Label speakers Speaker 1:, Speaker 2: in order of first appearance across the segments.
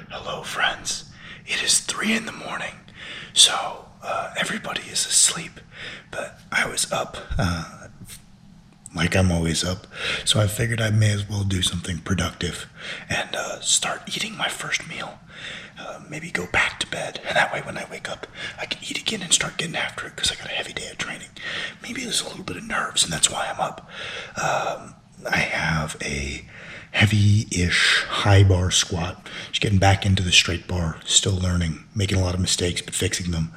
Speaker 1: Hello, friends. It is 3 in the morning, so everybody is asleep, but I was up, like I'm always up, so I figured I may as well do something productive and start eating my first meal. Maybe go back to bed, and that way when I wake up, I can eat again and start getting after it because I got a heavy day of training. Maybe there's a little bit of nerves, and that's why I'm up. I have a heavy-ish high bar squat. Just getting back into the straight bar, still learning, making a lot of mistakes, but fixing them.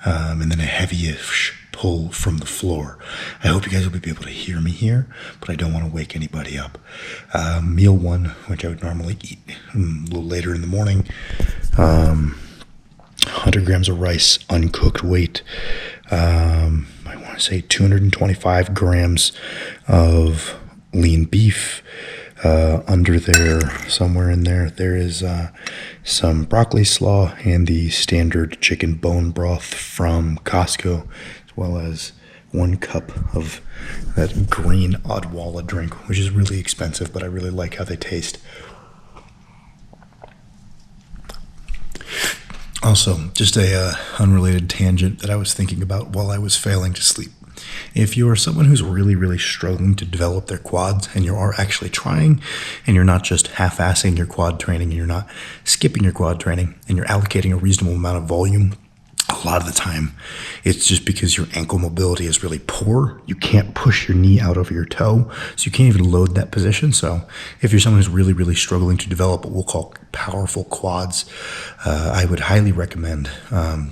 Speaker 1: And then a heavy-ish pull from the floor. I hope you guys will be able to hear me here, but I don't want to wake anybody up. Meal one, which I would normally eat a little later in the morning. 100 grams of rice, uncooked weight. I want to say 225 grams of lean beef. Under there, somewhere in there, there is some broccoli slaw and the standard chicken bone broth from Costco, as well as 1 cup of that green Odwalla drink, which is really expensive, but I really like how they taste. Also, just a unrelated tangent that I was thinking about while I was failing to sleep. If you are someone who's really struggling to develop their quads and you are actually trying and you're not just half-assing your quad training and you're not skipping your quad training and you're allocating a reasonable amount of volume, a lot of the time it's just because your ankle mobility is really poor. You can't push your knee out over your toe, so you can't even load that position. So if you're someone who's really struggling to develop what we'll call powerful quads, I would highly recommend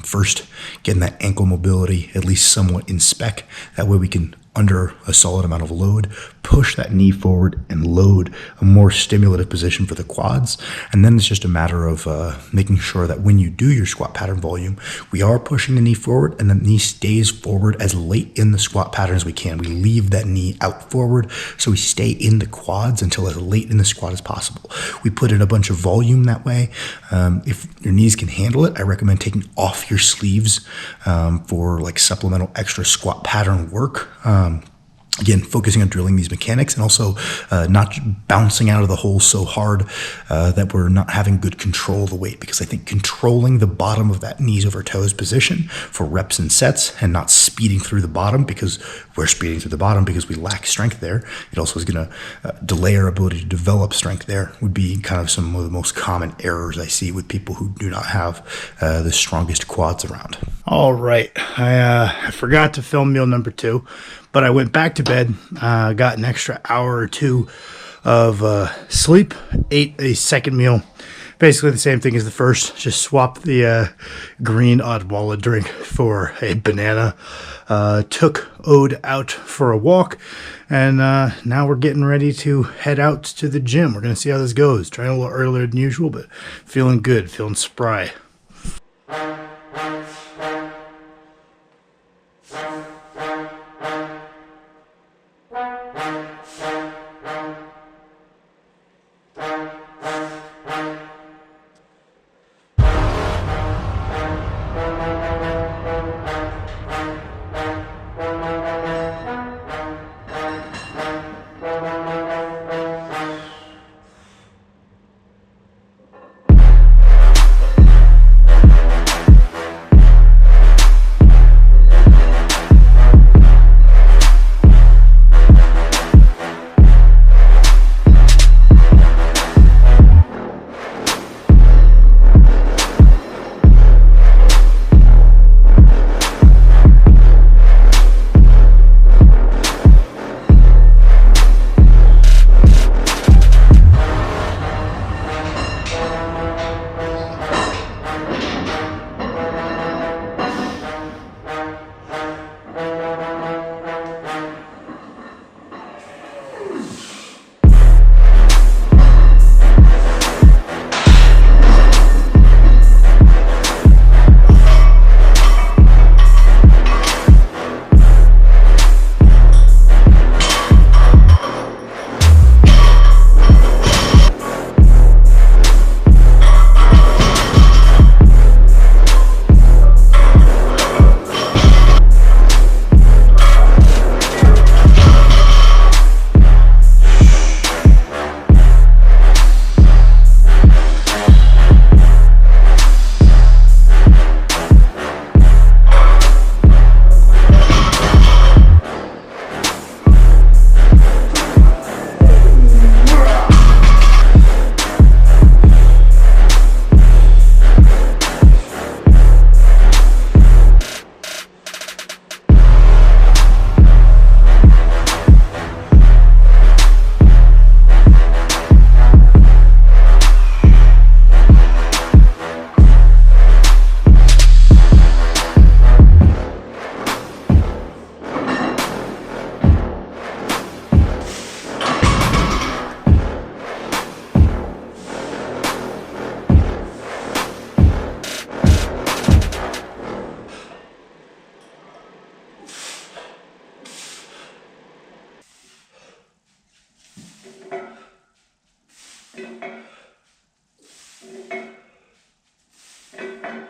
Speaker 1: first getting that ankle mobility at least somewhat in spec. That way we can, under a solid amount of load, push that knee forward and load a more stimulative position for the quads. And then it's just a matter of making sure that when you do your squat pattern volume, we are pushing the knee forward and the knee stays forward as late in the squat pattern as we can. We leave that knee out forward so we stay in the quads until as late in the squat as possible. We put in a bunch of volume that way. If your knees can handle it, I recommend taking off your sleeves for like supplemental extra squat pattern work. Again, focusing on drilling these mechanics and also not bouncing out of the hole so hard that we're not having good control of the weight, because I think controlling the bottom of that knees over toes position for reps and sets and not speeding through the bottom, because we're speeding through the bottom because we lack strength there. It also is going to delay our ability to develop strength there, would be kind of some of the most common errors I see with people who do not have the strongest quads around.
Speaker 2: All right. I forgot to film meal number 2, but I went back to bed, got an extra hour or 2 of sleep, ate a second meal. Basically the same thing as the first, just swapped the green Odwalla drink for a banana. Took Ode out for a walk, and now we're getting ready to head out to the gym. We're going to see how this goes. Trying a little earlier than usual, but feeling good, feeling spry.